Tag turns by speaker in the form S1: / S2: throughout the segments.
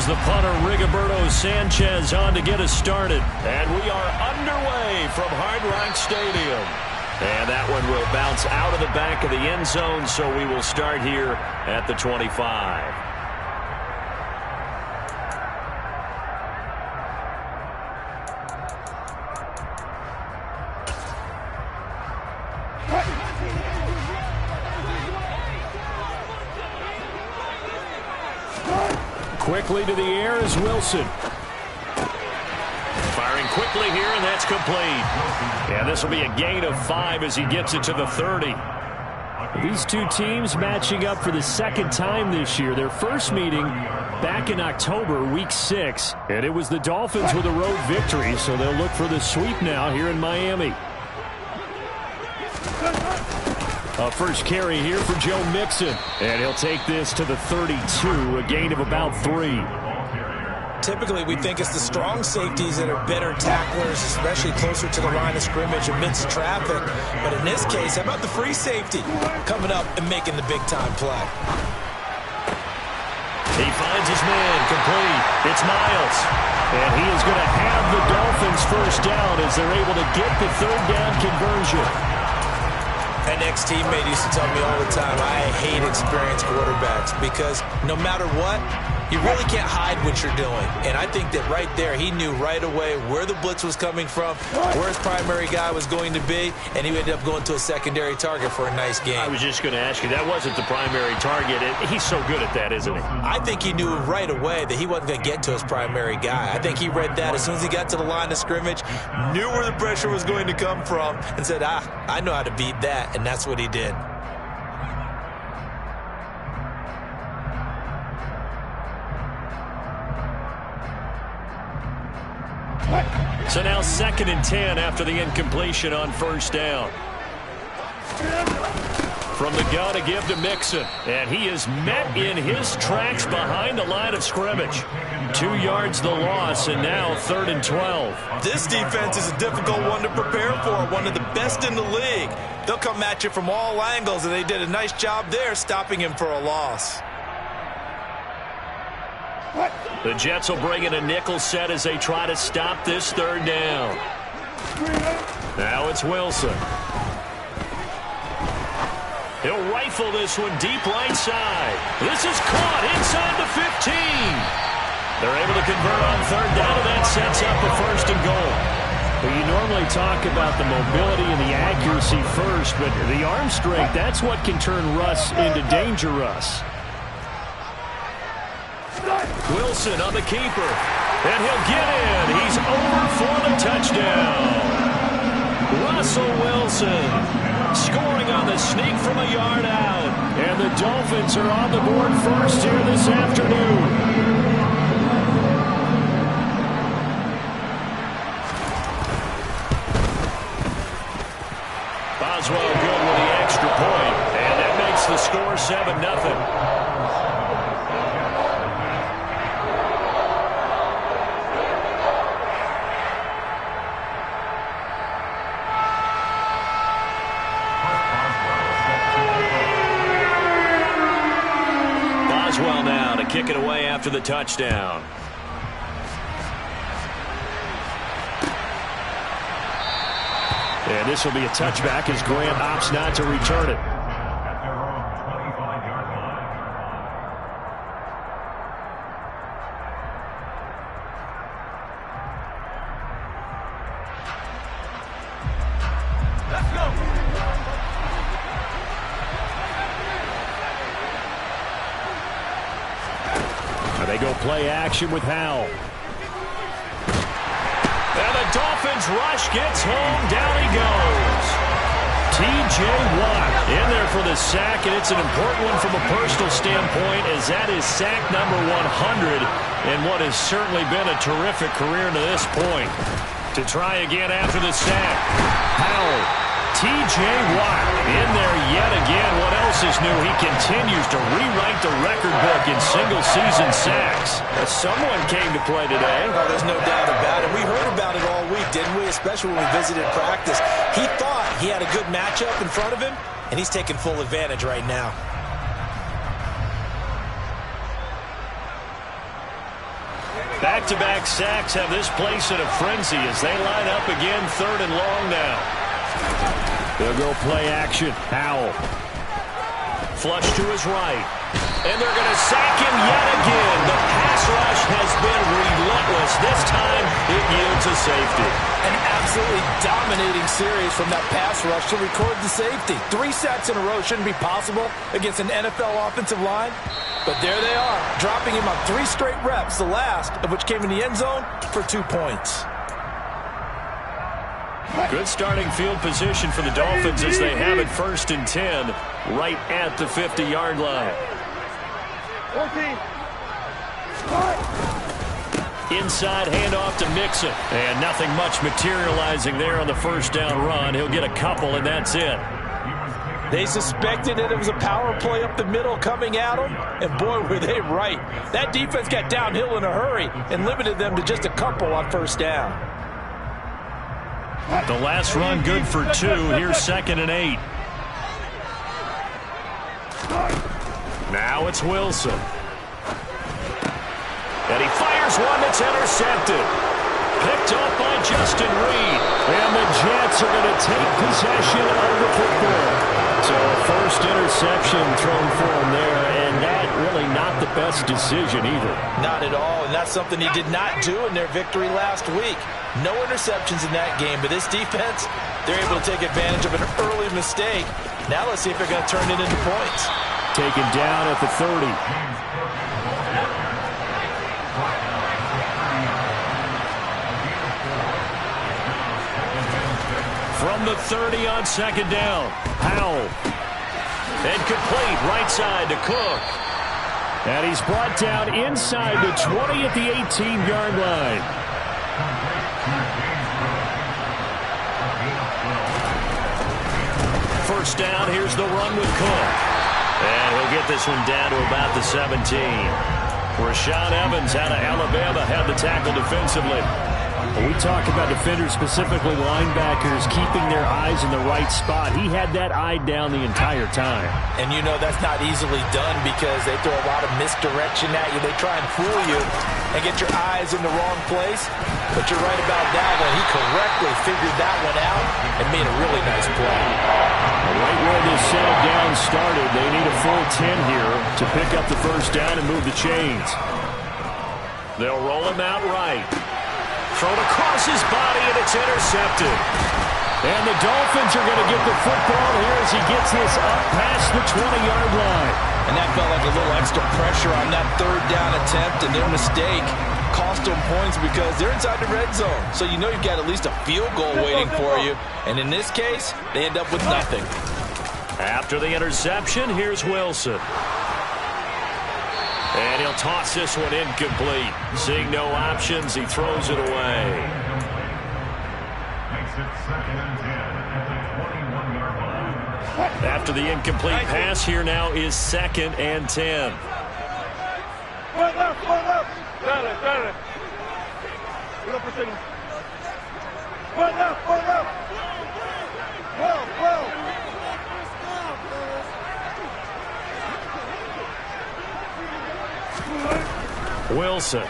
S1: brings the punter Rigoberto Sanchez on to get us started. And we are underway from Hard Rock Stadium. And that one will bounce out of the back of the end zone, so we will start here at the 25. Quickly to the air is Wilson. Firing quickly here, and that's complete. And this will be a gain of 5 as he gets it to the 30. These two teams matching up for the second time this year. Their first meeting back in October, week 6. And it was the Dolphins with a road victory, so they'll look for the sweep now here in Miami. A first carry here for Joe Mixon. And he'll take this to the 32, a gain of about 3.
S2: Typically, we think it's the strong safeties that are better tacklers, especially closer to the line of scrimmage amidst traffic. But in this case, how about the free safety coming up and making the big-time play?
S1: He finds his man, complete. It's Miles. And he is going to have the Dolphins first down as they're able to get the third down conversion.
S2: An ex-teammate used to tell me all the time, I hate experienced quarterbacks because no matter what, you really can't hide what you're doing. And I think that right there, he knew right away where the blitz was coming from, where his primary guy was going to be, and he ended up going to a secondary target for a nice game.
S1: I was just going to ask you, that wasn't the primary target. He's so good at that, isn't he?
S2: I think he knew right away that he wasn't going to get to his primary guy. I think he read that as soon as he got to the line of scrimmage, knew where the pressure was going to come from, and said, I know how to beat that, and that's what he did.
S1: So now 2nd and 10 after the incompletion on first down. From the gun to give to Mixon. And he is met in his tracks behind the line of scrimmage. 2 yards the loss, and now 3rd and 12.
S2: This defense is a difficult one to prepare for, one of the best in the league. They'll come at you from all angles, and they did a nice job there stopping him for a loss.
S1: The Jets will bring in a nickel set as they try to stop this third down. Now it's Wilson. He'll rifle this one deep right side. This is caught inside the 15. They're able to convert on third down, and that sets up a 1st and goal. Well, you normally talk about the mobility and the accuracy first, but the arm strength, that's what can turn Russ into Danger Russ. Wilson on the keeper, and he'll get in. He's over for the touchdown. Russell Wilson scoring on the sneak from a yard out. And the Dolphins are on the board first here this afternoon. Boswell good with the extra point, and that makes the score 7-0. Boswell now to kick it away after the touchdown. And this will be a touchback as Grant opts not to return it.
S3: Let's go.
S1: They go play action with Howell. And the Dolphins rush gets home. Down he goes. T.J. Watt in there for the sack, and it's an important one from a personal standpoint as that is sack number 100 in what has certainly been a terrific career to this point. To try again after the sack. Howell. T.J. Watt in there yet again. What else is new? He continues to rewrite the record book in single-season sacks. Someone came to play today.
S2: Oh, there's no doubt about it. We heard about it all week, didn't we? Especially when we visited practice. He thought he had a good matchup in front of him, and he's taking full advantage right now.
S1: Back-to-back sacks have this place in a frenzy as they line up again, 3rd and long now. They'll go play action. Howell. Flush to his right. And they're going to sack him yet again. The pass rush has been relentless. This time it yields a safety.
S2: An absolutely dominating series from that pass rush to record the safety. 3 sacks in a row shouldn't be possible against an NFL offensive line. But there they are, dropping him on 3 straight reps, the last of which came in the end zone for 2 points.
S1: Good starting field position for the Dolphins as they have it 1st and 10 right at the 50-yard line.
S3: 14.
S1: Inside handoff to Mixon. And nothing much materializing there on the 1st down run. He'll get a couple, and that's it.
S2: They suspected that it was a power play up the middle coming at them, and boy, were they right. That defense got downhill in a hurry and limited them to just a couple on 1st down.
S1: The last run good for 2. Here's 2nd and 8. Now it's Wilson. And he fires one that's intercepted. Picked up by Justin Reed. And the Jets are going to take possession of the football. So first interception thrown for him there, and that really not the best decision either.
S2: Not at all, and that's something he did not do in their victory last week. No interceptions in that game, but this defense, they're able to take advantage of an early mistake. Now let's see if they're going to turn it into points.
S1: Taken down at the 30. From the 30 on 2nd down, Howell. And complete right side to Cook. And he's brought down inside the 20 at the 18-yard line. First down, here's the run with Cook. And he'll get this one down to about the 17. Rashaan Evans out of Alabama had the tackle defensively. When we talk about defenders, specifically linebackers, keeping their eyes in the right spot, he had that eye down the entire time.
S2: And you know that's not easily done because they throw a lot of misdirection at you. They try and fool you and get your eyes in the wrong place. But you're right about that one. He correctly figured that one out and made a really nice play.
S1: Right where this settled down started, they need a full 10 here to pick up the 1st down and move the chains. They'll roll him out right. Thrown across his body, and it's intercepted. And the Dolphins are going to get the football here as he gets this up past the 20-yard line.
S2: And that felt like a little extra pressure on that 3rd down attempt, and their mistake cost them points because they're inside the red zone. So you know you've got at least a field goal waiting for you. And in this case, they end up with nothing.
S1: After the interception, here's Wilson. And he'll toss this one incomplete. Seeing no options, he throws it away. After the incomplete pass, here now is 2nd and 10.
S3: One left. Dale. One left. Well.
S1: Wilson.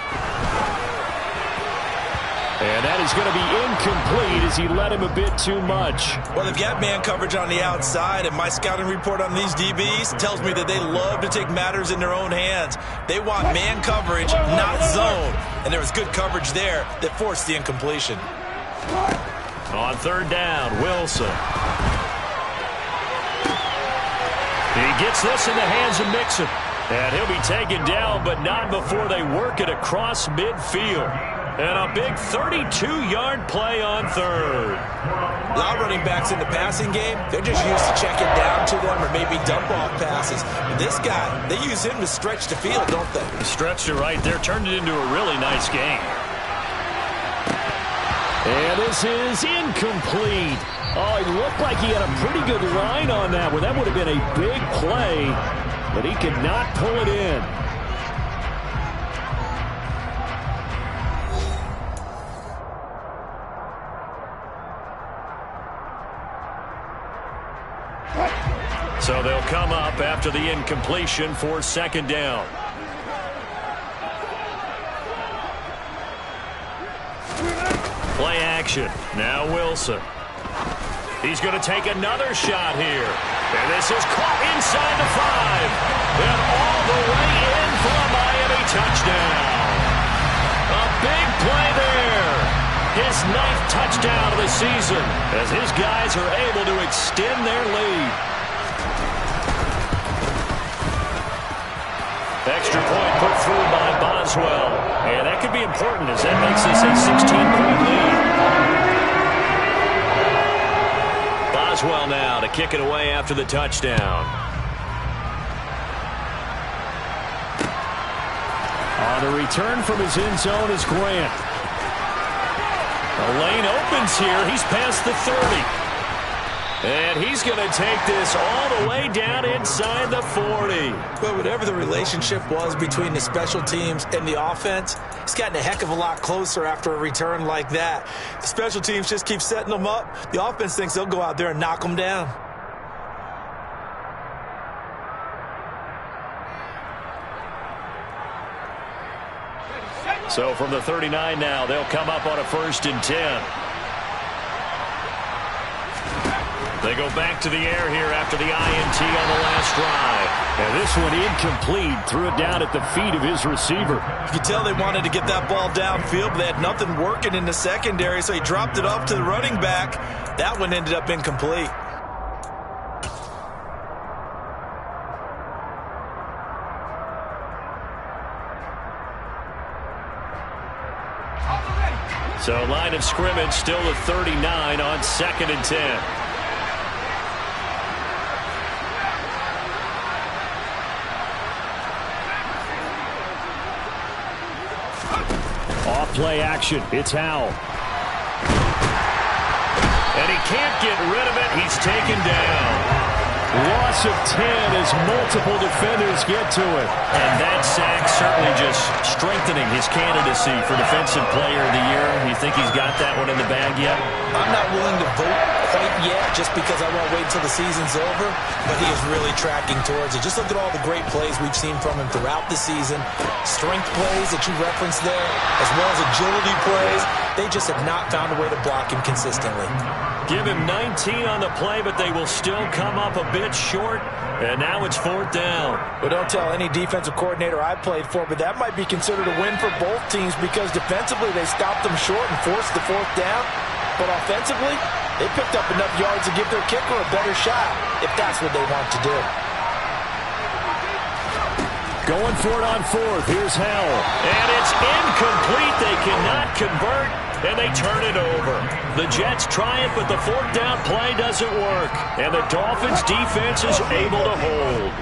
S1: And that is going to be incomplete as he led him a bit too much.
S2: Well, they've got man coverage on the outside, and my scouting report on these DBs tells me that they love to take matters in their own hands. They want man coverage, not zone. And there was good coverage there that forced the incompletion.
S1: On 3rd down, Wilson. He gets this in the hands of Mixon. And he'll be taken down, but not before they work it across midfield. And a big 32-yard play on 3rd.
S2: A lot of running backs in the passing game, they're just used to check it down to them or maybe dump-off passes. But this guy, they use him to stretch the field, don't they?
S1: Stretched it right there, turned it into a really nice game. And this is incomplete. Oh, it looked like he had a pretty good line on that one. That would have been a big play, but he could not pull it in. So they'll come up after the incompletion for 2nd down. Play action. Now Wilson. He's going to take another shot here. And this is caught inside the 5. And all the way in for a Miami touchdown. A big play there. His 9th touchdown of the season as his guys are able to extend their lead. Extra point put through by Boswell. And that could be important as that makes this a 16-point lead. Boswell now to kick it away after the touchdown. On the return from his end zone is Grant. The lane opens here. He's past the 30. And he's going to take this all the way down inside the 40.
S2: But whatever the relationship was between the special teams and the offense, it's gotten a heck of a lot closer after a return like that. The special teams just keep setting them up. The offense thinks they'll go out there and knock them down.
S1: So from the 39 now, they'll come up on a 1st and 10. They go back to the air here after the INT on the last drive. And this one incomplete. Threw it down at the feet of his receiver.
S2: You could tell they wanted to get that ball downfield, but they had nothing working in the secondary, so he dropped it off to the running back. That one ended up incomplete.
S1: So line of scrimmage still the 39 on 2nd and 10. Off play action. It's Howell. And he can't get rid of it. He's taken down. Loss of 10 as multiple defenders get to it. And that sack certainly just strengthening his candidacy for Defensive Player of the Year. You think he's got that one in the bag yet?
S2: I'm not willing to vote quite yet just because I won't wait until the season's over, but he is really tracking towards it. Just look at all the great plays we've seen from him throughout the season. Strength plays that you referenced there, as well as agility plays. They just have not found a way to block him consistently.
S1: Give him 19 on the play, but they will still come up a bit short. And now it's 4th down.
S2: Well, don't tell any defensive coordinator I played for, but that might be considered a win for both teams because defensively they stopped them short and forced the 4th down. But offensively, they picked up enough yards to give their kicker a better shot if that's what they want to do.
S1: Going for it on 4th. Here's Howell. And it's incomplete. They cannot convert, and they turn it over. The Jets try it, but the 4th down play doesn't work. And the Dolphins defense is able to hold.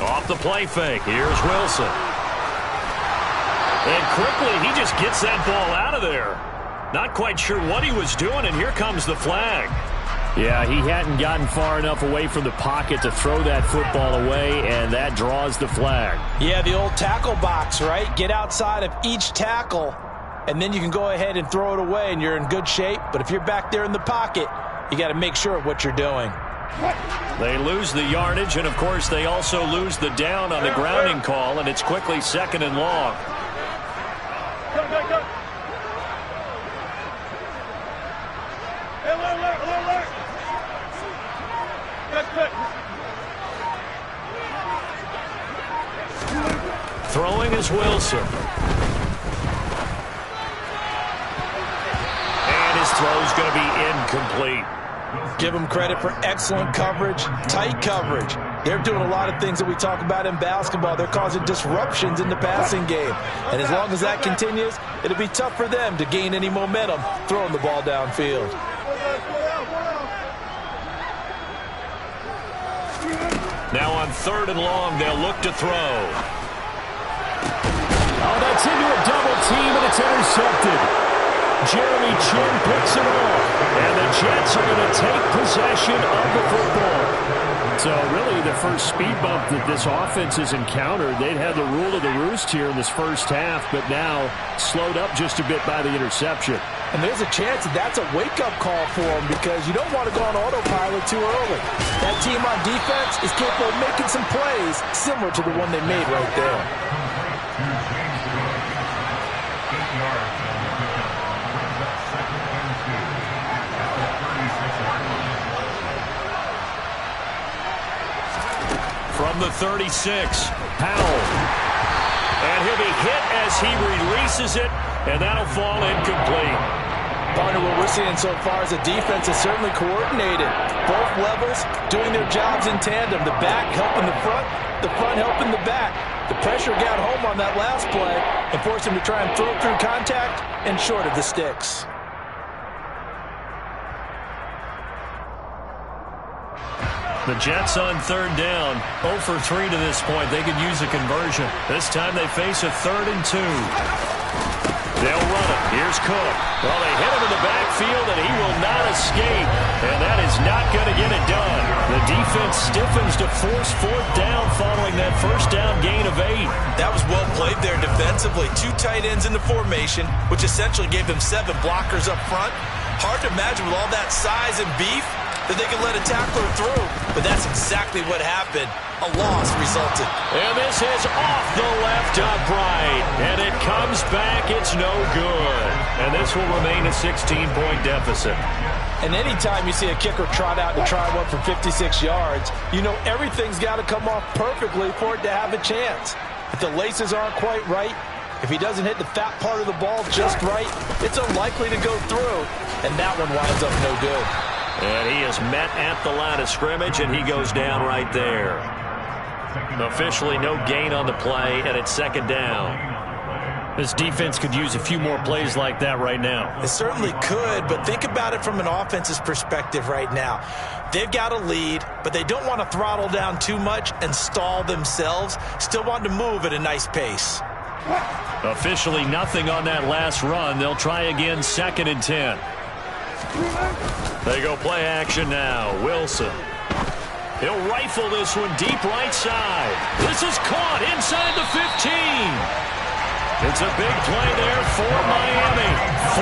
S1: Off the play fake. Here's Wilson. And quickly, he just gets that ball out of there. Not quite sure what he was doing, and here comes the flag. Yeah, he hadn't gotten far enough away from the pocket to throw that football away, and that draws the flag.
S2: Yeah, the old tackle box, right? Get outside of each tackle, and then you can go ahead and throw it away, and you're in good shape. But if you're back there in the pocket, you got to make sure of what you're doing.
S1: They lose the yardage, and, of course, they also lose the down on the grounding call, and it's quickly 2nd and long.
S3: Go. Alert. Good.
S1: Throwing is Wilson. And his throw's going to be incomplete.
S2: Give them credit for excellent coverage, tight coverage. They're doing a lot of things that we talk about in basketball. They're causing disruptions in the passing game. And as long as that continues, it'll be tough for them to gain any momentum throwing the ball downfield.
S1: Now on 3rd and long, they'll look to throw. Oh, that's into a double team, and it's intercepted. Jeremy Chin picks it off, and the Jets are going to take possession of the football. So really the first speed bump that this offense has encountered. They'd had the rule of the roost here in this first half, but now slowed up just a bit by the interception.
S2: And there's a chance that that's a wake-up call for him because you don't want to go on autopilot too early. That team on defense is capable of making some plays similar to the one they made right there.
S1: From the 36, Powell. And he'll be hit as he releases it, and that'll fall incomplete.
S2: Partner, what we're seeing so far is the defense is certainly coordinated. Both levels doing their jobs in tandem. The back helping the front helping the back. The pressure got home on that last play and forced him to try and throw through contact and short of the sticks.
S1: The Jets on third down, 0 for 3 to this point. They could use a conversion. This time they face a 3rd and 2. They'll run it. Here's Cook. Well, they hit him in the backfield, and he will not escape. And that is not going to get it done. The defense stiffens to force 4th down following that first down gain of 8.
S2: That was well played there defensively. 2 tight ends in the formation, which essentially gave them 7 blockers up front. Hard to imagine with all that size and beef that they could let a tackler through, but that's exactly what happened. A loss resulted.
S1: And this is off the left upright, and it comes back. It's no good. And this will remain a 16-point deficit.
S2: And anytime you see a kicker trot out to try one for 56 yards, you know everything's got to come off perfectly for it to have a chance. If the laces aren't quite right, if he doesn't hit the fat part of the ball just right, it's unlikely to go through, and that one winds up no good.
S1: And he is met at the line of scrimmage, and he goes down right there. Officially no gain on the play, and it's 2nd down. This defense could use a few more plays like that right now.
S2: It certainly could, but think about it from an offense's perspective right now. They've got a lead, but they don't want to throttle down too much and stall themselves. Still want to move at a nice pace.
S1: Officially nothing on that last run. They'll try again, 2nd and 10. They go play action now. Wilson. He'll rifle this one deep right side. This is caught inside the 15. It's a big play there for Miami.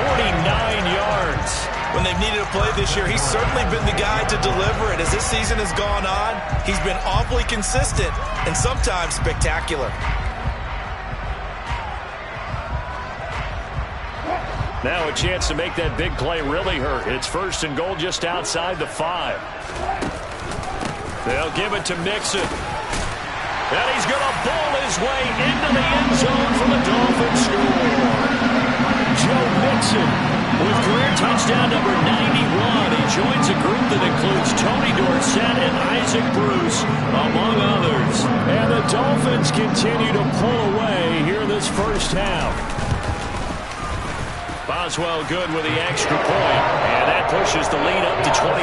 S1: 49 yards.
S2: When they've needed a play this year, he's certainly been the guy to deliver it. As this season has gone on, he's been awfully consistent and sometimes spectacular.
S1: Now a chance to make that big play really hurt. It's 1st and goal just outside the 5. They'll give it to Mixon. And he's going to bowl his way into the end zone for the Dolphins score. Joe Mixon with career touchdown number 91. He joins a group that includes Tony Dorsett and Isaac Bruce, among others. And the Dolphins continue to pull away here in this first half. Boswell good with the extra point, and that pushes the lead up to 23.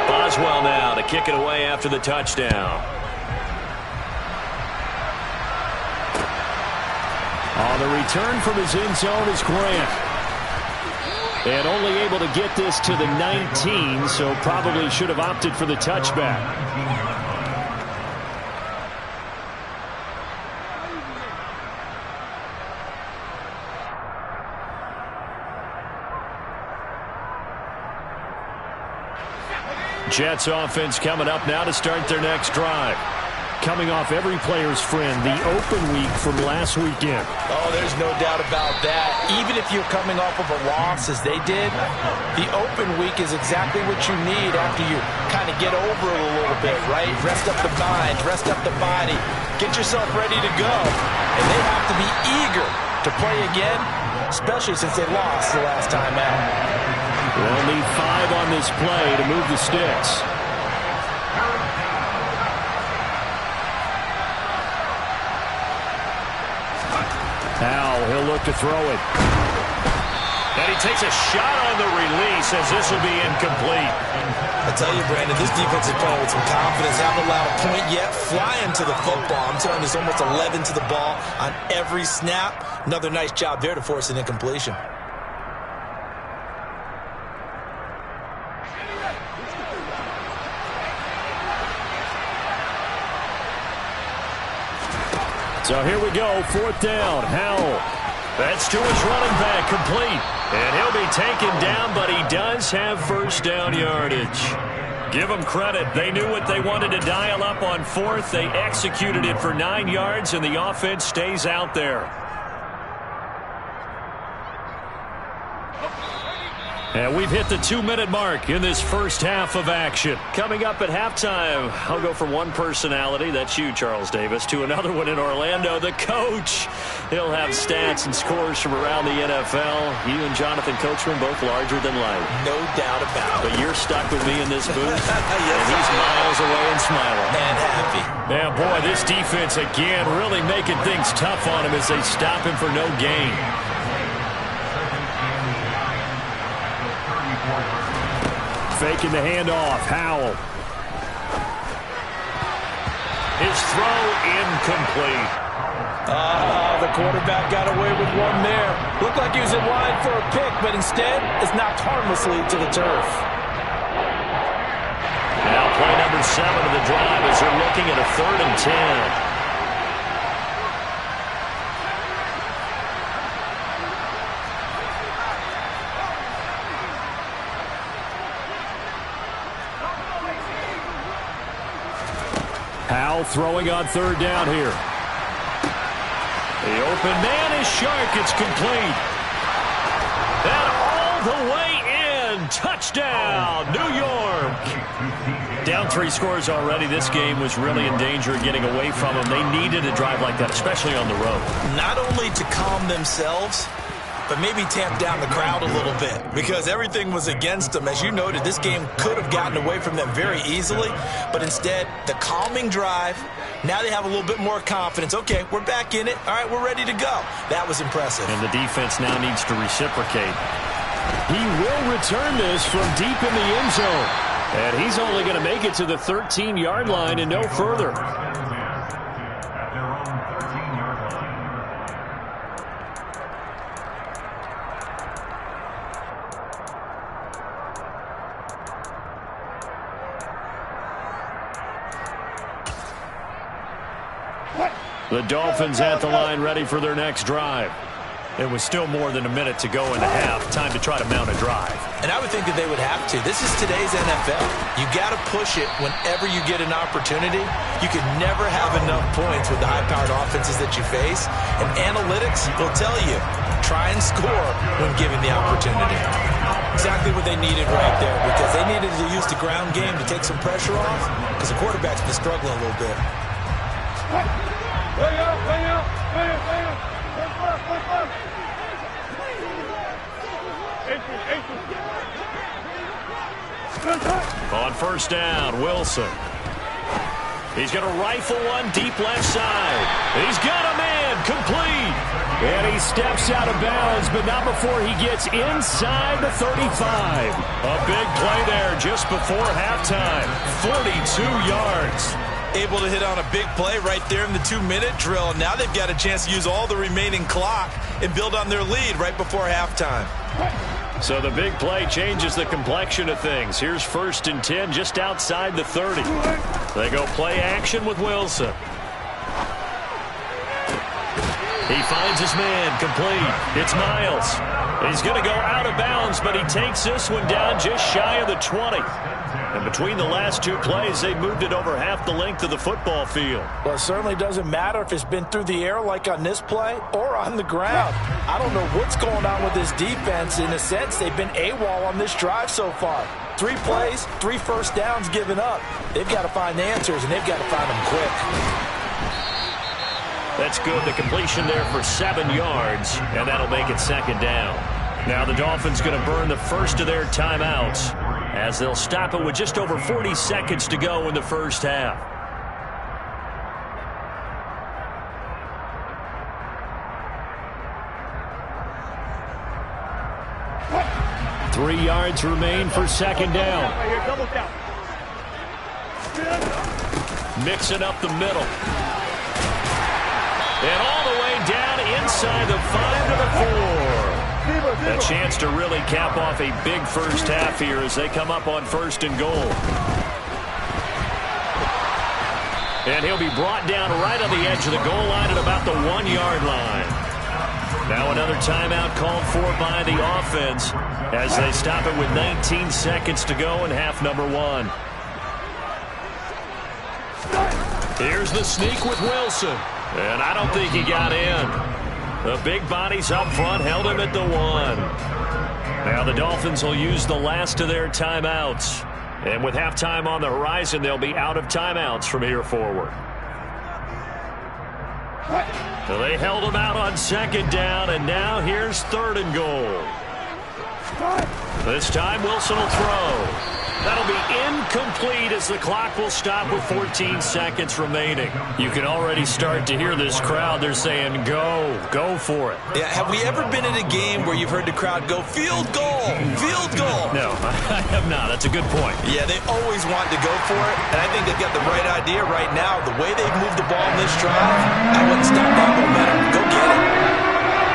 S1: Boswell now to kick it away after the touchdown. On the return from his end zone is Grant. And only able to get this to the 19, so probably should have opted for the touchback. Jets offense coming up now to start their next drive. Coming off every player's friend, the open week from last weekend.
S2: Oh, there's no doubt about that. Even if you're coming off of a loss as they did, the open week is exactly what you need after you kind of get over it a little bit, right? Rest up the mind, rest up the body, get yourself ready to go. And they have to be eager to play again, especially since they lost the last time out.
S1: They'll need 5 on this play to move the sticks. Powell, he'll look to throw it. And he takes a shot on the release as this will be incomplete.
S2: I tell you, Brandon, this defense is playing with some confidence. Haven't allowed a point yet. Flying to the football. I'm telling you, there's almost 11 to the ball on every snap. Another nice job there to force an incompletion.
S1: So here we go, 4th down. Howell. That's to his running back, complete. And he'll be taken down, but he does have first down yardage. Give them credit. They knew what they wanted to dial up on 4th. They executed it for 9 yards, and the offense stays out there. And we've hit the 2-minute mark in this first half of action. Coming up at halftime, I'll go from one personality, that's you, Charles Davis, to another one in Orlando, the coach. He'll have stats and scores from around the NFL. You and Jonathan Coachman both larger than life.
S2: No doubt about it.
S1: But you're stuck with me in this booth,
S2: yes,
S1: and he's miles away and smiling.
S2: And happy.
S1: Man, boy, this defense again really making things tough on him as they stop him for no gain. Faking the handoff. Howell. His throw incomplete.
S2: The quarterback got away with one there. Looked like he was in line for a pick, but instead it's knocked harmlessly to the turf.
S1: Now play number 7 of the drive as they're looking at a 3rd and 10. Howell throwing on 3rd down here. The open man is Shark. It's complete. And all the way in. Touchdown, New York. Down 3 scores already. This game was really in danger of getting away from them. They needed a drive like that, especially on the road.
S2: Not only to calm themselves, but maybe tamp down the crowd a little bit because everything was against them. As you noted, this game could have gotten away from them very easily, but instead, the calming drive, now they have a little bit more confidence. Okay, we're back in it. All right, we're ready to go. That was impressive.
S1: And the defense now needs to reciprocate. He will return this from deep in the end zone, and he's only going to make it to the 13-yard line and no further. The Dolphins at the line ready for their next drive. It was still more than a minute to go in the half. Time to try to mount a drive.
S2: And I would think that they would have to. This is today's NFL. You got to push it whenever you get an opportunity. You can never have enough points with the high-powered offenses that you face. And analytics will tell you, try and score when given the opportunity. Exactly what they needed right there because they needed to use the ground game to take some pressure off because the quarterback's been struggling a little bit.
S3: Bring out, bring out, bring out, bring out. Look left.
S1: On 1st down, Wilson. He's going to rifle one deep left side. He's got a man, complete. And he steps out of bounds, but not before he gets inside the 35. A big play there just before halftime. 42 yards.
S2: Able to hit on a big play right there in the 2-minute drill. And now they've got a chance to use all the remaining clock and build on their lead right before halftime.
S1: So the big play changes the complexion of things. Here's 1st and 10 just outside the 30. They go play action with Wilson. He finds his man, complete. It's Miles. He's going to go out of bounds, but he takes this one down just shy of the 20. And between the last 2 plays, they moved it over half the length of the football field.
S2: Well, it certainly doesn't matter if it's been through the air like on this play or on the ground. I don't know what's going on with this defense. In a sense, they've been AWOL on this drive so far. 3 plays, 3 first downs given up. They've got to find answers, and they've got to find them quick.
S1: That's good. The completion there for 7 yards, and that'll make it 2nd down. Now the Dolphins going to burn the first of their timeouts as they'll stop it with just over 40 seconds to go in the first half. What? 3 yards remain for 2nd down. Mixing up the middle. And all the way down inside the 5 to the 4. A chance to really cap off a big first half here as they come up on 1st and goal. And he'll be brought down right on the edge of the goal line at about the 1-yard line. Now another timeout called for by the offense as they stop it with 19 seconds to go in half number 1. Here's the sneak with Wilson. And I don't think he got in. The big bodies up front held him at the 1. Now the Dolphins will use the last of their timeouts. And with halftime on the horizon, they'll be out of timeouts from here forward. So they held him out on 2nd down, and now here's 3rd and goal. This time Wilson will throw. That'll be incomplete as the clock will stop with 14 seconds remaining. You can already start to hear this crowd. They're saying, go for it.
S2: Yeah, have we ever been in a game where you've heard the crowd go, field goal, field goal?
S1: No, I have not. That's a good point.
S2: Yeah, they always want to go for it, and I think they've got the right idea right now. The way they've moved the ball in this drive, I wouldn't stop that momentum. Go get it.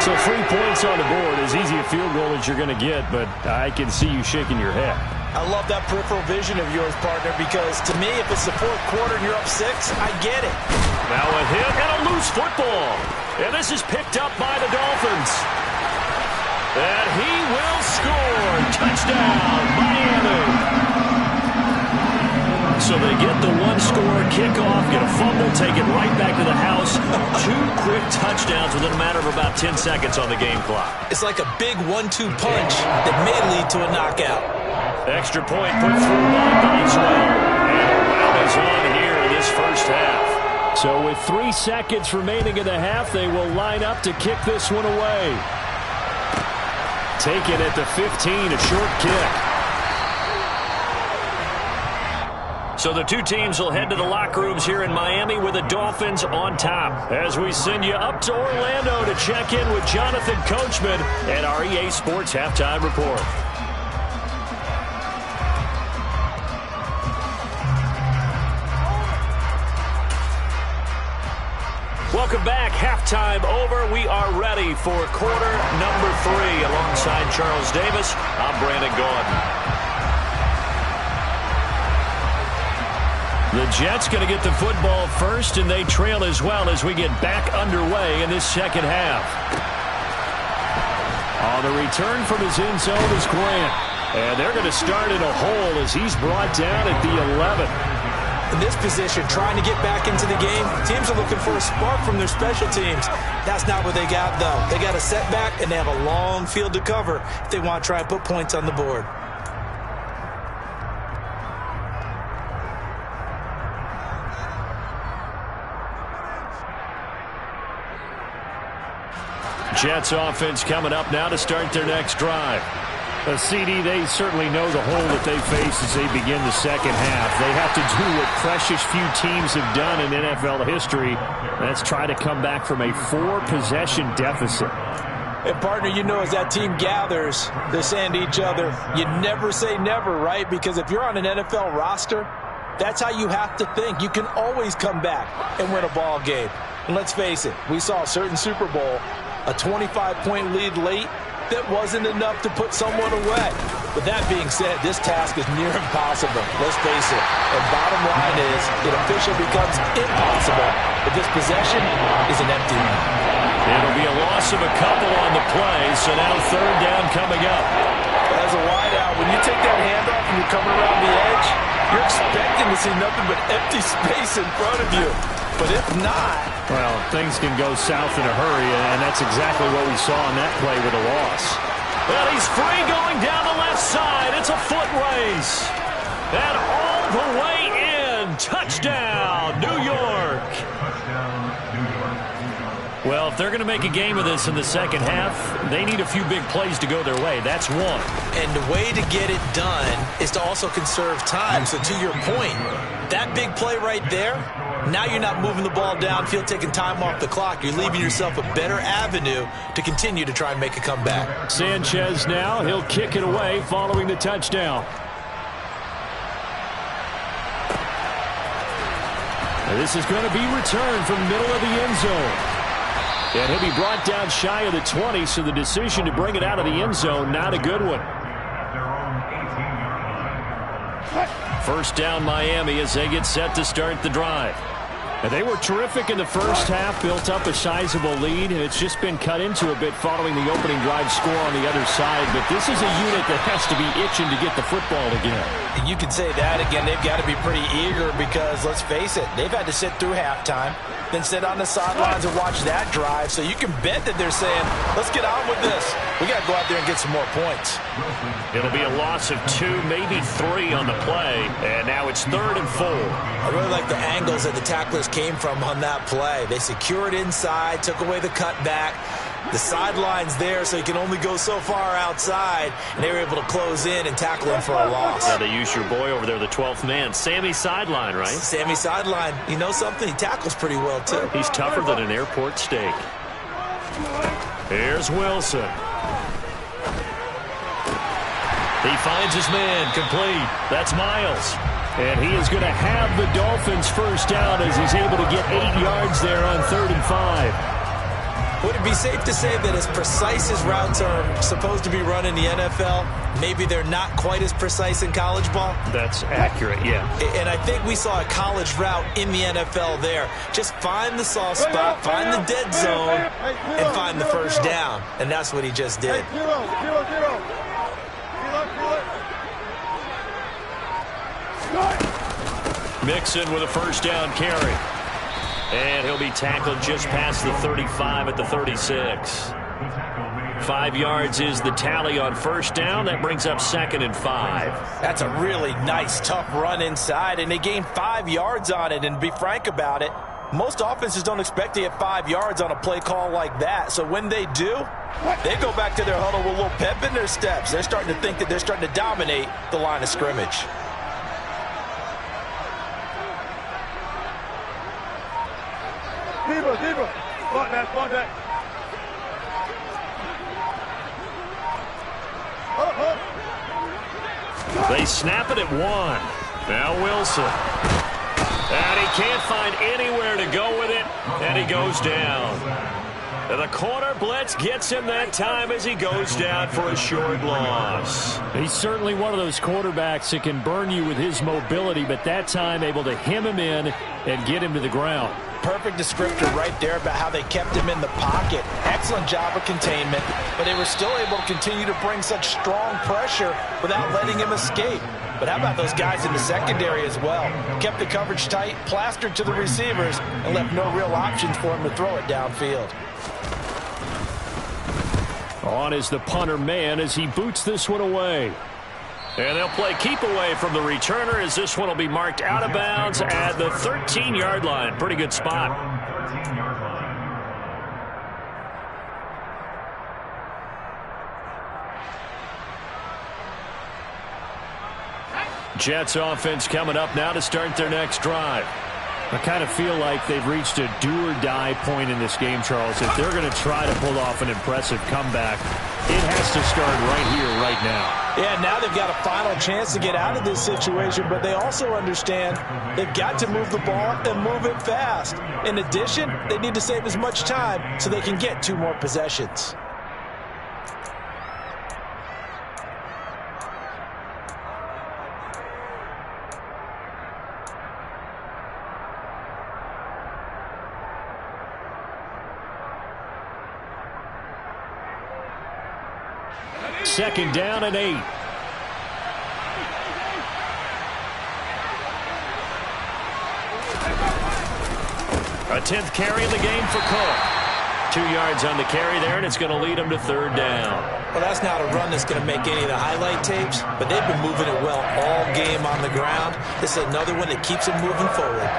S1: So 3 points on the board, as easy a field goal as you're going to get, but I can see you shaking your head.
S2: I love that peripheral vision of yours, partner, because to me, if it's the 4th quarter and you're up 6, I get it.
S1: Now a hit and a loose football. And this is picked up by the Dolphins. And he will score. Touchdown, Miami. So they get the 1-score kickoff, get a fumble, take it right back to the house. 2 quick touchdowns within a matter of about 10 seconds on the game clock.
S2: It's like a big 1-2 punch that may lead to a knockout.
S1: Extra point put through by Boswell. And a rout is on here in this first half. So with 3 seconds remaining in the half, they will line up to kick this one away. Taken at the 15, a short kick. So the 2 teams will head to the locker rooms here in Miami with the Dolphins on top. As we send you up to Orlando to check in with Jonathan Coachman at our EA Sports Halftime Report. Welcome back. Halftime over. We are ready for quarter number 3. Alongside Charles Davis, I'm Brandon Gaudin. The Jets going to get the football first, and they trail as well as we get back underway in this second half. On the return from his end zone is Grant. And they're going to start in a hole as he's brought down at the 11.
S2: In this position, trying to get back into the game, teams are looking for a spark from their special teams. That's not what they got, though. They got a setback, and they have a long field to cover if they want to try and put points on the board.
S1: Jets offense coming up now to start their next drive. CD, they certainly know the hole that they face as they begin the second half. They have to do what precious few teams have done in NFL history. That's try to come back from a 4-possession deficit.
S2: And, partner, you know, as that team gathers, they're saying to each other, you never say never, right? Because if you're on an NFL roster, that's how you have to think. You can always come back and win a ball game. And let's face it, we saw a certain Super Bowl, a 25-point lead late, that wasn't enough to put someone away. But that being said, this task is near impossible. Let's face it. And bottom line is, it officially becomes impossible if this possession is an empty one.
S1: It'll be a loss of a couple on the play, so now 3rd down coming up.
S2: As a wideout, when you take that handoff and you're coming around the edge, you're expecting to see nothing but empty space in front of you. But if not...
S1: well, things can go south in a hurry, and that's exactly what we saw on that play with a loss. Well, he's free going down the left side. It's a foot race. And all the way in. Touchdown, New York. Well, if they're going to make a game of this in the second half, they need a few big plays to go their way. That's one.
S2: And the way to get it done is to also conserve time. So to your point, that big play right there, now you're not moving the ball downfield, taking time off the clock. You're leaving yourself a better avenue to continue to try and make a comeback.
S1: Sanchez now, he'll kick it away following the touchdown. And this is going to be returned from the middle of the end zone. And he'll be brought down shy of the 20, so the decision to bring it out of the end zone, not a good one. First down Miami as they get set to start the drive. And they were terrific in the first half, built up a sizable lead, and it's just been cut into a bit following the opening drive score on the other side. But this is a unit that has to be itching to get the football again.
S2: You can say that again. They've got to be pretty eager because, let's face it, they've had to sit through halftime, then sit on the sidelines and watch that drive. So you can bet that they're saying, let's get on with this. We got to go out there and get some more points.
S1: It'll be a loss of 2, maybe 3 on the play, and now it's 3rd and 4.
S2: I really like the angles that the tacklers came from on that play. They secured inside, took away the cutback. The sideline's there, so you can only go so far outside, and they were able to close in and tackle him for a loss.
S1: Yeah, they used your boy over there, the 12th man. Sammy Sideline, right?
S2: Sammy Sideline. You know something? He tackles pretty well, too.
S1: He's tougher than an airport steak. Here's Wilson. He finds his man, complete. That's Miles. And he is going to have the Dolphins first down as he's able to get 8 yards there on 3rd and 5.
S2: Would it be safe to say that as precise as routes are supposed to be run in the NFL, maybe they're not quite as precise in college ball?
S1: That's accurate, yeah.
S2: And I think we saw a college route in the NFL there. Just find the soft spot, find the dead zone, and find the first down. And that's what he just did.
S1: Mixon with a first down carry. And he'll be tackled just past the 35 at the 36. 5 yards is the tally on first down. That brings up 2nd and 5.
S2: That's a really nice, tough run inside, and they gained 5 yards on it. And to be frank about it, most offenses don't expect to get 5 yards on a play call like that. So when they do, they go back to their huddle with a little pep in their steps. They're starting to think that they're starting to dominate the line of scrimmage.
S3: Deeper. Spot that.
S1: They snap it at 1. Now Wilson. And he can't find anywhere to go with it, and he goes down. And the corner blitz gets him that time as he goes down for a short loss. He's certainly one of those quarterbacks that can burn you with his mobility, but that time able to hem him in and get him to the ground.
S2: Perfect descriptor right there about how they kept him in the pocket. Excellent job of containment, but they were still able to continue to bring such strong pressure without letting him escape. But how about those guys in the secondary as well? Kept the coverage tight, plastered to the receivers, and left no real options for him to throw it downfield.
S1: On is the punter man as he boots this one away. And they'll play keep away from the returner as this one will be marked out of bounds at the 13-yard line. Pretty good spot. Jets offense coming up now to start their next drive. I kind of feel like they've reached a do-or-die point in this game, Charles. If they're going to try to pull off an impressive comeback, it has to start right here, right now.
S2: Yeah, now they've got a final chance to get out of this situation, but they also understand they've got to move the ball and move it fast. In addition, they need to save as much time so they can get 2 more possessions.
S1: Second down and 8. A 10th carry in the game for Cook. 2 yards on the carry there, and it's going to lead him to 3rd down.
S2: Well, that's not a run that's going to make any of the highlight tapes, but they've been moving it well all game on the ground. This is another one that keeps them moving forward.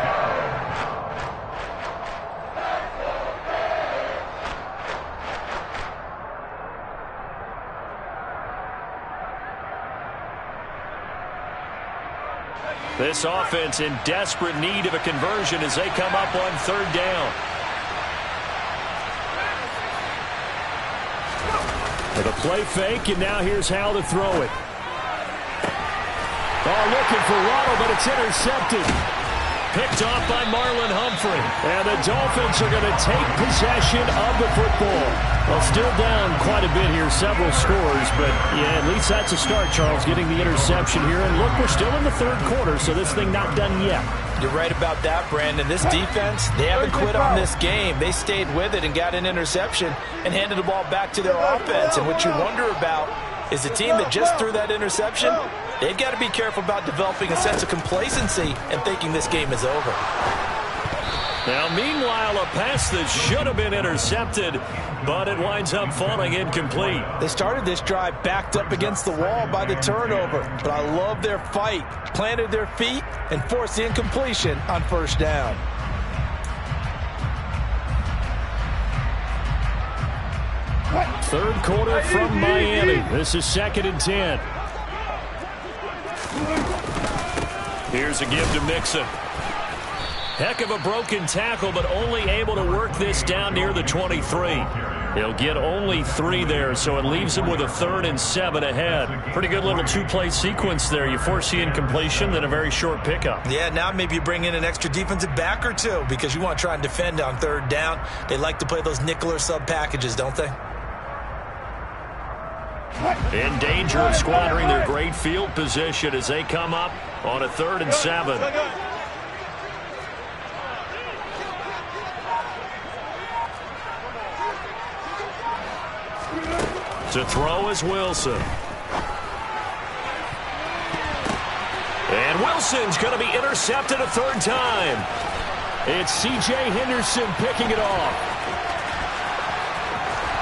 S1: This offense in desperate need of a conversion as they come up on 3rd down. With a play fake, and now here's how to throw it. Oh, looking for Waddle, but it's intercepted. Picked off by Marlon Humphrey. And the Dolphins are going to take possession of the football. Well, still down quite a bit here, several scores. But, yeah, at least that's a start, Charles, getting the interception here. And, look, we're still in the third quarter, so this thing not done yet.
S2: You're right about that, Brandon. This defense, they haven't quit on this game. They stayed with it and got an interception and handed the ball back to their offense. And what you wonder about is the team that just threw that interception, they've got to be careful about developing a sense of complacency and thinking this game is over.
S1: Now, meanwhile, a pass that should have been intercepted, but it winds up falling incomplete.
S2: They started this drive backed up against the wall by the turnover, but I love their fight. Planted their feet and forced the incompletion on first down.
S1: Third quarter from Miami. This is 2nd and 10. Here's a give to Mixon. Heck of a broken tackle, but only able to work this down near the 23. He'll get only 3 there, so it leaves him with a 3rd and 7 ahead. Pretty good little two-play sequence there. You force the incompletion, then a very short pickup.
S2: Yeah, now maybe you bring in an extra defensive back or two because you want to try and defend on 3rd down. They like to play those nickel or sub packages, don't they?
S1: In danger of squandering their great field position as they come up on a 3rd and 7. To throw is Wilson. And Wilson's going to be intercepted a 3rd time. It's C.J. Henderson picking it off.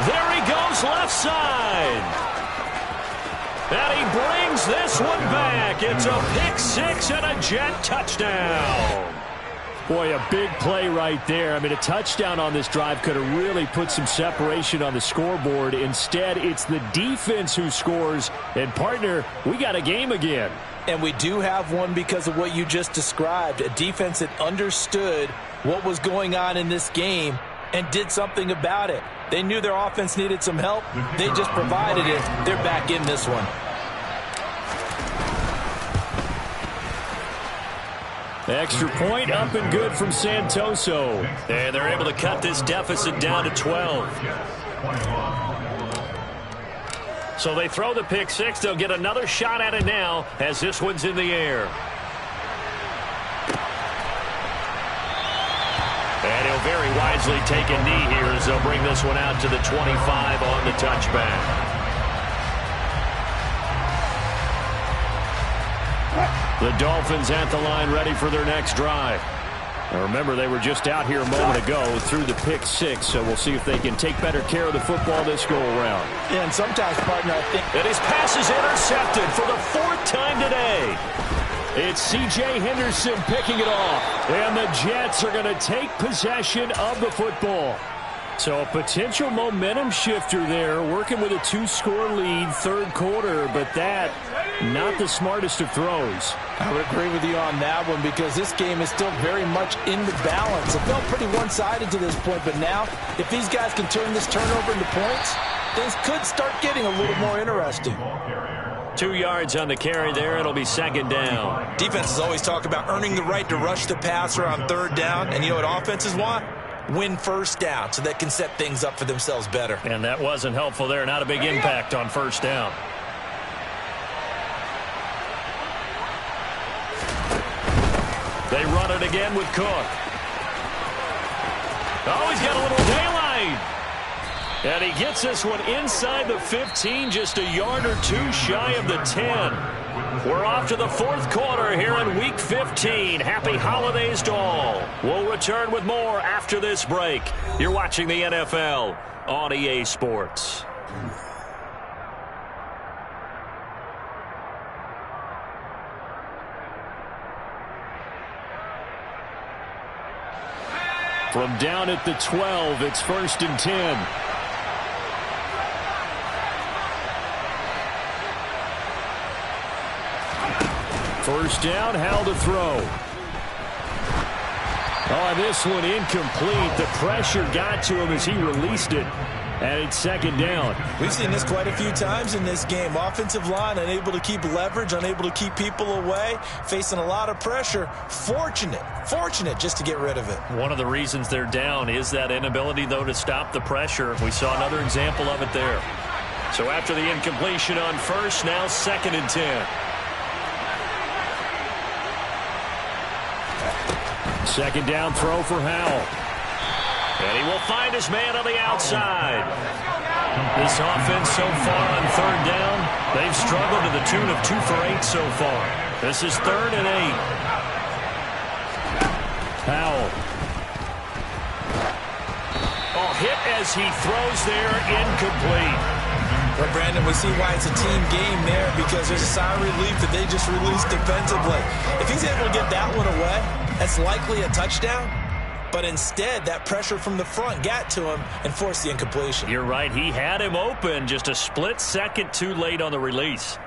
S1: There he goes left side. And he brings this one back. It's a pick 6 and a Jet touchdown. Boy, a big play right there. I mean, a touchdown on this drive could have really put some separation on the scoreboard. Instead, it's the defense who scores. And, partner, we got a game again.
S2: And we do have one because of what you just described. A defense that understood what was going on in this game and did something about it. They knew their offense needed some help. They just provided it. They're back in this one.
S1: Extra point up and good from Santoso. And they're able to cut this deficit down to 12. So they throw the pick 6. They'll get another shot at it now as this one's in the air. And he'll very wisely take a knee here as they'll bring this one out to the 25 on the touchback. The Dolphins at the line ready for their next drive. Now remember, they were just out here a moment ago through the pick 6, so we'll see if they can take better care of the football this go-around.
S2: Yeah, and sometimes, partner, I think...
S1: And his pass is intercepted for the 4th time today. It's C.J. Henderson picking it off. And the Jets are going to take possession of the football. So a potential momentum shifter there, working with a 2-score lead, 3rd quarter, but that, not the smartest of throws.
S2: I would agree with you on that one because this game is still very much in the balance. It felt pretty one-sided to this point, but now, if these guys can turn this turnover into points, things could start getting a little more interesting.
S1: 2 yards on the carry there. It'll be 2nd down.
S2: Defenses always talk about earning the right to rush the passer on 3rd down, and you know what offenses want? Win 1st down so they can set things up for themselves better.
S1: And that wasn't helpful there. Not a big impact on 1st down. They run it again with Cook. Oh, he's got a little daylight. And he gets this one inside the 15, just a yard or 2 shy of the 10. We're off to the 4th quarter here in Week 15. Happy holidays to all. We'll return with more after this break. You're watching the NFL on EA Sports. From down at the 12, it's 1st and 10. First down, Howell to throw. Oh, this one incomplete. The pressure got to him as he released it. And it's second down.
S2: We've seen this quite a few times in this game. Offensive line unable to keep leverage, unable to keep people away, facing a lot of pressure. Fortunate just to get rid of it.
S1: One of the reasons they're down is that inability, though, to stop the pressure. We saw another example of it there. So after the incompletion on first, now second and 10. Second down throw for Howell. And he will find his man on the outside. This offense so far on third down, they've struggled to the tune of 2 for 8 so far. This is 3rd and 8. Howell. Oh, hit as he throws there, incomplete.
S2: Well, Brandon, we see why it's a team game there, because there's a sigh of relief that they just released defensively. If he's able to get that one away, that's likely a touchdown. But instead, that pressure from the front got to him and forced the incompletion.
S1: You're right. He had him open, just a split second too late on the release.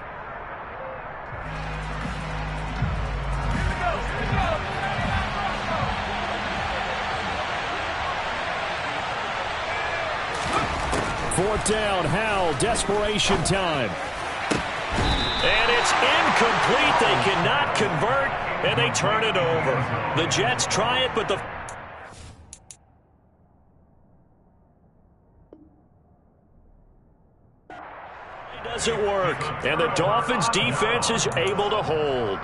S1: Fourth down, Howell, desperation time. And it's incomplete. They cannot convert, and they turn it over. The Jets try it, but the... doesn't work, and the Dolphins defense is able to hold.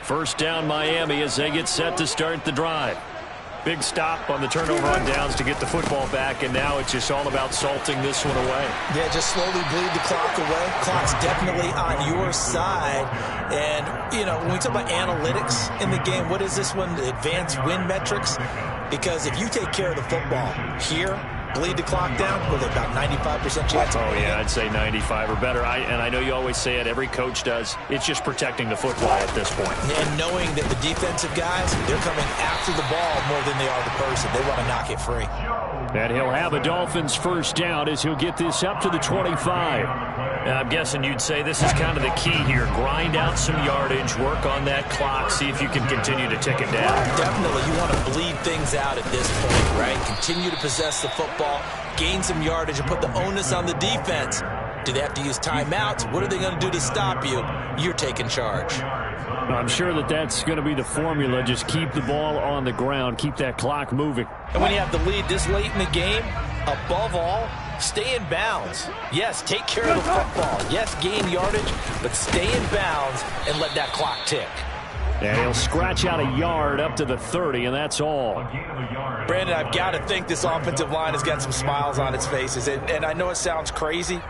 S1: First down Miami as they get set to start the drive. Big stop on the turnover on downs to get the football back, and now it's just all about salting this one away.
S2: Yeah, just slowly bleed the clock away. Clock's definitely on your side. And, you know, when we talk about analytics in the game, what is this one? The advanced win metrics? Because if you take care of the football here, bleed the clock down, with about 95% chance.
S1: Oh, yeah, I'd say 95 or better. And I know you always say it, every coach does. It's just protecting the football at this point.
S2: And knowing that the defensive guys, they're coming after the ball more than they are the person. They want to knock it free.
S1: And he'll have a Dolphins first down as he'll get this up to the 25. I'm guessing you'd say this is kind of the key here. Grind out some yardage, work on that clock, see if you can continue to tick it down.
S2: Definitely. You want to bleed things out at this point, right? Continue to possess the football, gain some yardage, and put the onus on the defense. Do they have to use timeouts? What are they going to do to stop you? You're taking charge.
S1: I'm sure that that's going to be the formula. Just keep the ball on the ground. Keep that clock moving.
S2: And when you have the lead this late in the game, above all, stay in bounds. Yes, take care of the football. Yes, gain yardage, but stay in bounds and let that clock tick.
S1: And he'll scratch out a yard up to the 30, and that's all.
S2: Brandon, I've got to think this offensive line has got some smiles on its faces. And I know it sounds crazy,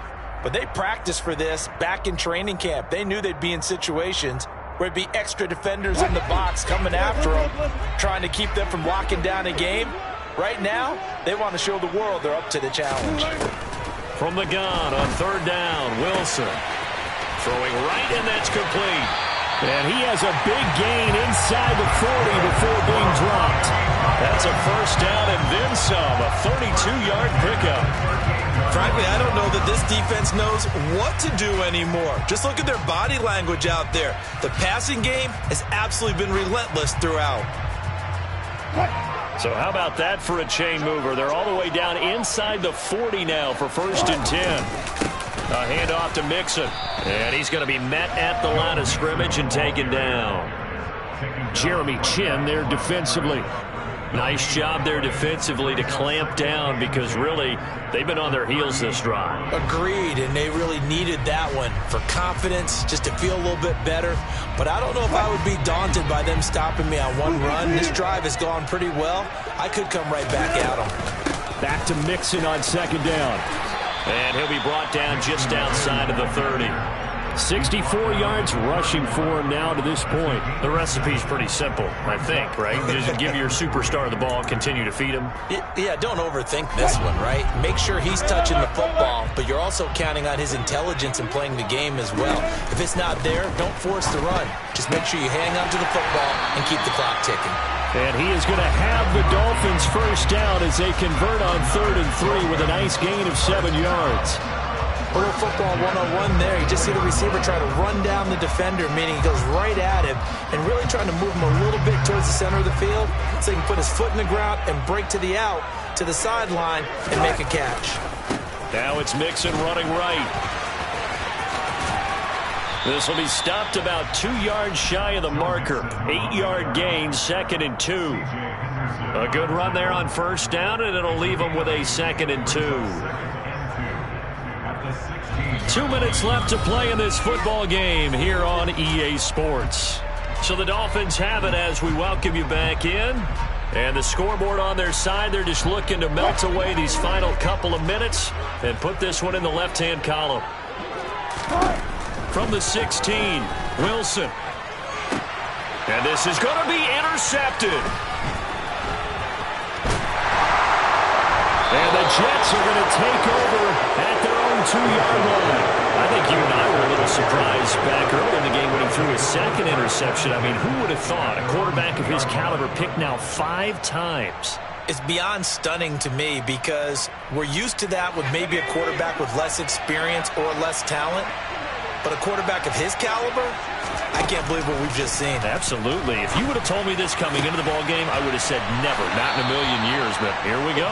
S2: but they practiced for this back in training camp. They knew they'd be in situations where it'd be extra defenders in the box coming after them, trying to keep them from locking down a game. Right now, they want to show the world they're up to the challenge.
S1: From the gun on third down, Wilson. Throwing right, and that's complete. And he has a big gain inside the 40 before being dropped. That's a first down and then some, a 32-yard pickup.
S2: Frankly, I don't know that this defense knows what to do anymore. Just look at their body language out there. The passing game has absolutely been relentless throughout.
S1: So how about that for a chain mover? They're all the way down inside the 40 now for first and 10. A handoff to Mixon. And he's going to be met at the line of scrimmage and taken down. Jeremy Chin there defensively. Nice job there defensively to clamp down, because really they've been on their heels this drive.
S2: Agreed, and they really needed that one for confidence, just to feel a little bit better. But I don't know if I would be daunted by them stopping me on one run. This drive has gone pretty well. I could come right back at them.
S1: Back to Mixon on second down. And he'll be brought down just outside of the 30. 64 yards rushing for him now to this point. The recipe's pretty simple, I think, right? Just give your superstar the ball, continue to feed him.
S2: Yeah, don't overthink this one, right? Make sure he's touching the football, but you're also counting on his intelligence in playing the game as well. If it's not there, don't force the run. Just make sure you hang on to the football and keep the clock ticking.
S1: And he is going to have the Dolphins first down as they convert on 3rd and 3 with a nice gain of 7 yards.
S2: A little football 101 there. You just see the receiver try to run down the defender, meaning he goes right at him and really trying to move him a little bit towards the center of the field so he can put his foot in the ground and break to the out, to the sideline, and make a catch.
S1: Now it's Mixon running right. This will be stopped about 2 yards shy of the marker. 8-yard gain, 2nd and 2. A good run there on first down, and it'll leave them with a 2nd and 2. 2 minutes left to play in this football game here on EA Sports. So the Dolphins have it as we welcome you back in. And the scoreboard on their side, they're just looking to melt away these final couple of minutes and put this one in the left-hand column. From the 16, Wilson. And this is going to be intercepted. And the Jets are going to take over at their own 2-yard line. I think you and I were a little surprised back early in the game when he threw his 2nd interception. I mean, who would have thought a quarterback of his caliber picked now 5 times?
S2: It's beyond stunning to me because we're used to that with maybe a quarterback with less experience or less talent. But a quarterback of his caliber, I can't believe what we've just seen.
S1: Absolutely. If you would have told me this coming into the ballgame, I would have said never, not in a million years. But here we go.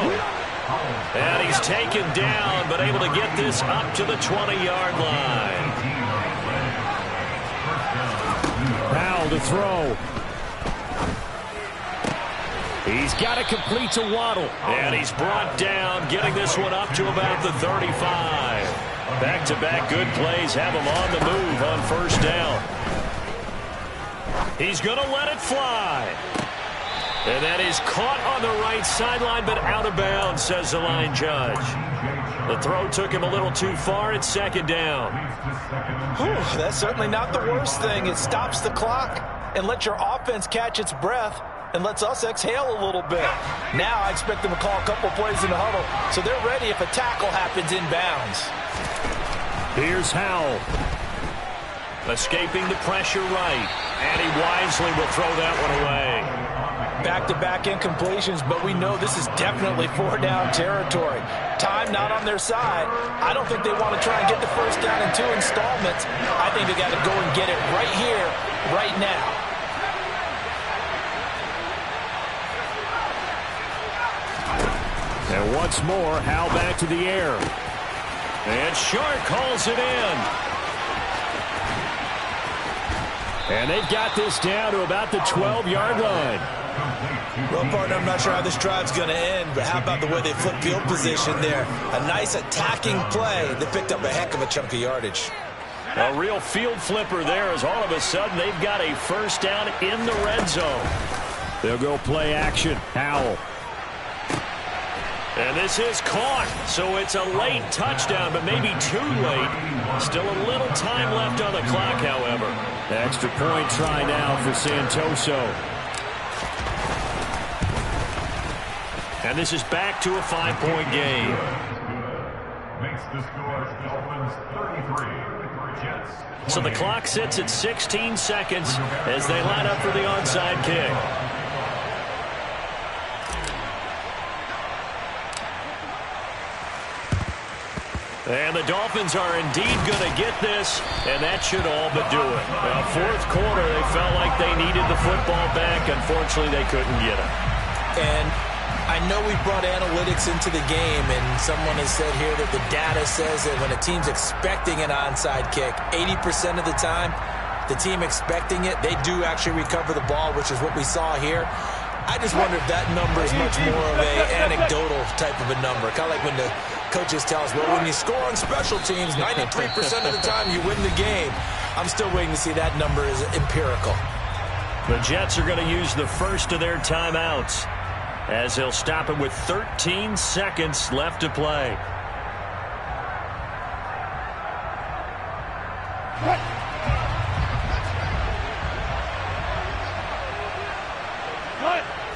S1: And he's taken down, but able to get this up to the 20-yard line. Powell to throw. He's got it complete to Waddle. And he's brought down, getting this one up to about the 35. Back-to-back good plays have him on the move on first down. He's going to let it fly. And that is caught on the right sideline, but out of bounds, says the line judge. The throw took him a little too far. It's 2nd down.
S2: Whew, that's certainly not the worst thing. It stops the clock and lets your offense catch its breath and lets us exhale a little bit. Now I expect them to call a couple plays in the huddle so they're ready if a tackle happens inbounds.
S1: Here's Howell. Escaping the pressure right. And he wisely will throw that one away.
S2: Back-to-back incompletions, but we know this is definitely 4-down territory. Time not on their side. I don't think they want to try and get the first down in 2 installments. I think they got to go and get it right here, right now.
S1: And once more, Howell back to the air. And Shark calls it in. And they've got this down to about the 12-yard line.
S2: Well, partner, I'm not sure how this drive's going to end, but how about the way they flip field position there? A nice attacking play that picked up a heck of a chunk of yardage.
S1: A real field flipper there as all of a sudden they've got a first down in the red zone. They'll go play action. Howell. And this is caught, so it's a late touchdown, but maybe too late. Still a little time left on the clock, however. Extra point try now for Santoso. And this is back to a 5-point game.
S4: Makes the score Dolphins 33, Jets.
S1: So the clock sits at 16 seconds as they line up for the onside kick. And the Dolphins are indeed going to get this, and that should all but do it. Now, 4th quarter, they felt like they needed the football back. Unfortunately, they couldn't get it.
S2: And I know we brought analytics into the game, and someone has said here that the data says that when a team's expecting an onside kick, 80% of the time, the team expecting it, they do actually recover the ball, which is what we saw here. I just wonder if that number is much more of an anecdotal type of a number. Kind of like when the coaches tell us, well, when you score on special teams, 93% of the time you win the game. I'm still waiting to see that number is empirical.
S1: The Jets are going to use the first of their timeouts as they'll stop it with 13 seconds left to play.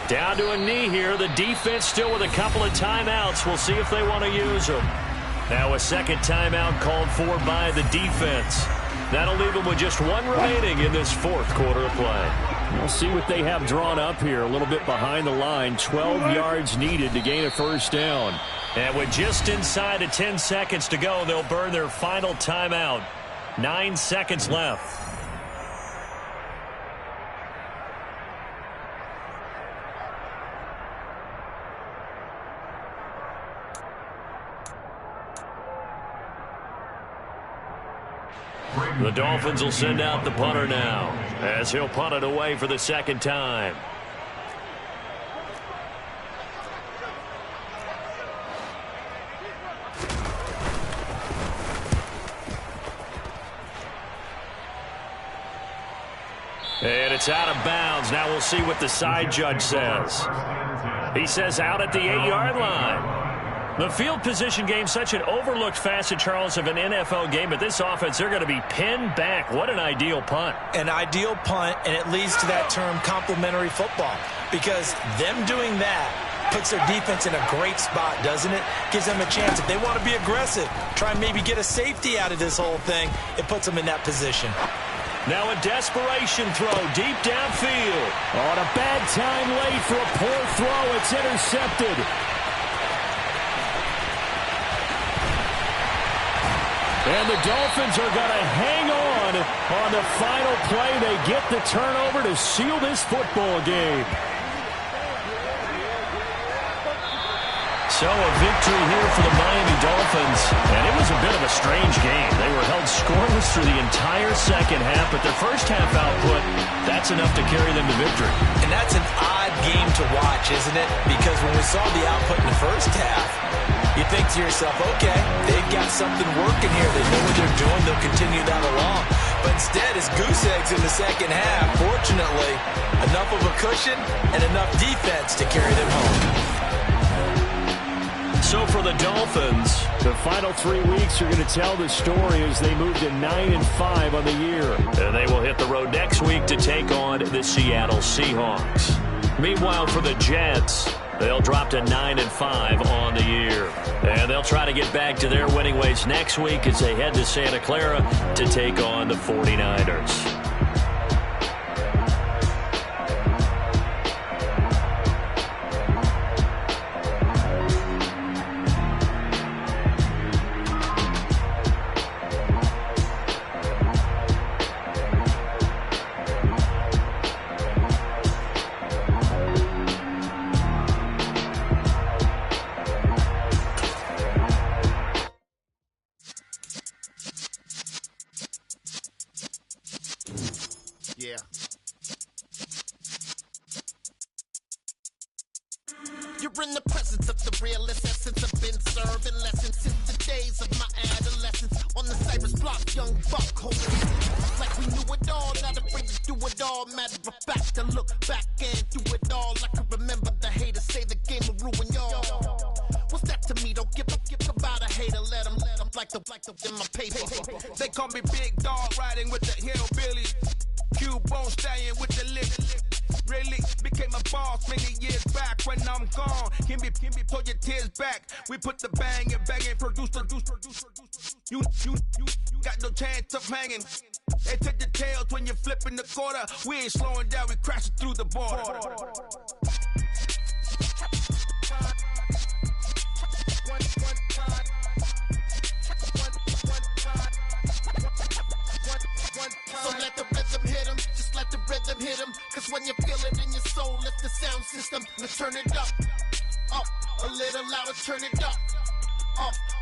S1: Down to a knee here. The defense still with a couple of timeouts. We'll see if they want to use them. Now a second timeout called for by the defense. That'll leave them with just one remaining in this 4th quarter of play. We'll see what they have drawn up here. A little bit behind the line. 12 yards needed to gain a first down. And with just inside of 10 seconds to go, they'll burn their final timeout. 9 seconds left. The Dolphins will send out the punter now, as he'll punt it away for the second time. And it's out of bounds. Now we'll see what the side judge says. He says out at the 8-yard line. The field position game, such an overlooked facet, Charles, of an NFL game. But this offense, they're going to be pinned back. What an ideal punt.
S2: An ideal punt, and it leads to that term complementary football. Because them doing that puts their defense in a great spot, doesn't it? Gives them a chance. If they want to be aggressive, try and maybe get a safety out of this whole thing, it puts them in that position.
S1: Now a desperation throw deep downfield.
S5: On a bad time late for a poor throw. It's intercepted. And the Dolphins are going to hang on the final play. They get the turnover to seal this football game.
S1: So a victory here for the Miami Dolphins. And it was a bit of a strange game. They were held scoreless through the entire second half, but their first half output, that's enough to carry them to victory.
S2: And that's an odd game to watch, isn't it? Because when we saw the output in the first half, you think to yourself, okay, they've got something working here. They know what they're doing. They'll continue that along. But instead, it's goose eggs in the second half. Fortunately, enough of a cushion and enough defense to carry them home.
S1: So for the Dolphins,
S5: the final 3 weeks are going to tell the story as they move to 9-5 on the year.
S1: And they will hit the road next week to take on the Seattle Seahawks. Meanwhile, for the Jets, they'll drop to 9-5 on the year. And they'll try to get back to their winning ways next week as they head to Santa Clara to take on the 49ers.
S6: You're in the presence of the realest essence. I've been serving lessons since the days of my adolescence. On the Cyrus block, young buck holding like we knew it all, not afraid to do it all. Matter of fact, I look back and do it all. I can remember the haters say the game will ruin y'all. What's that to me? Don't give about a hater. Let them like the in my paper.
S7: They call me Big Dog, riding with the hillbillies. Cubone stallion with the lick. Really became a boss many years back. When I'm gone, can be pull your tears back. We put the bang and produce. You got no chance of hanging. They take the tails when you're flipping the quarter. We ain't slowing down, we crashing through the border.
S6: So let the rhythm hit him, just let the rhythm hit him. Cause when you feel it in your soul, lift the sound system. Let's turn it up, a little louder, turn it up.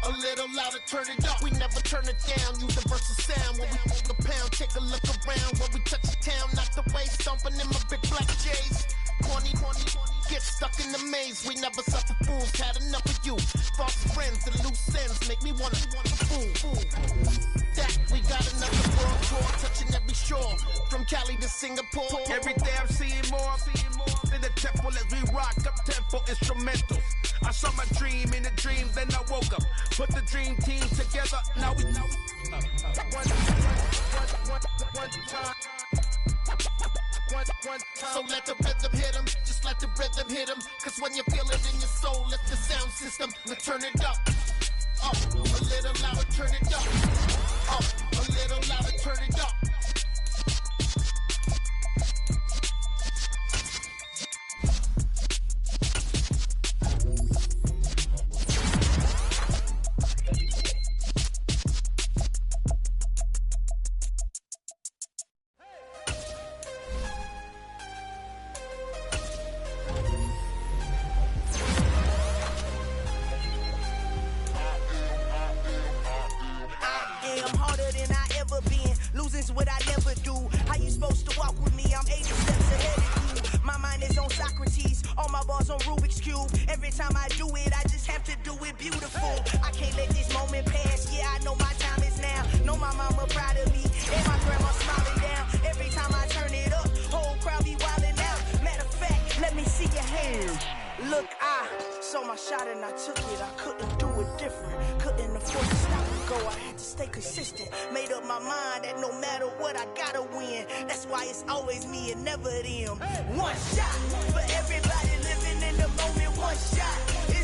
S6: A little louder, turn it up. We never turn it down, universal sound. When we hold the pound, take a look around. When we touch the town, knock the way, stomping in my big black J's. Corny, get stuck in the maze. We never suffer fools, had enough of you. False friends and loose ends make me wanna fool. That we got another world tour, touching every shore, from Cali to Singapore.
S7: Every day I'm seeing more in the temple as we rock up tempo instrumentals. I saw my dream in a dream, then I woke up. Put the dream team together, now we
S6: So let the rhythm hit him, just let the rhythm hit him. Cause when you feel it in your soul, lift the sound system, let's turn it up. A little louder, turn it up. A little louder, turn it up.
S8: saw my shot and I took it. I couldn't do it different. Couldn't afford to stop and go. I had to stay consistent. Made up my mind that no matter what, I gotta win. That's why it's always me and never them. One shot for everybody living in the moment. One shot.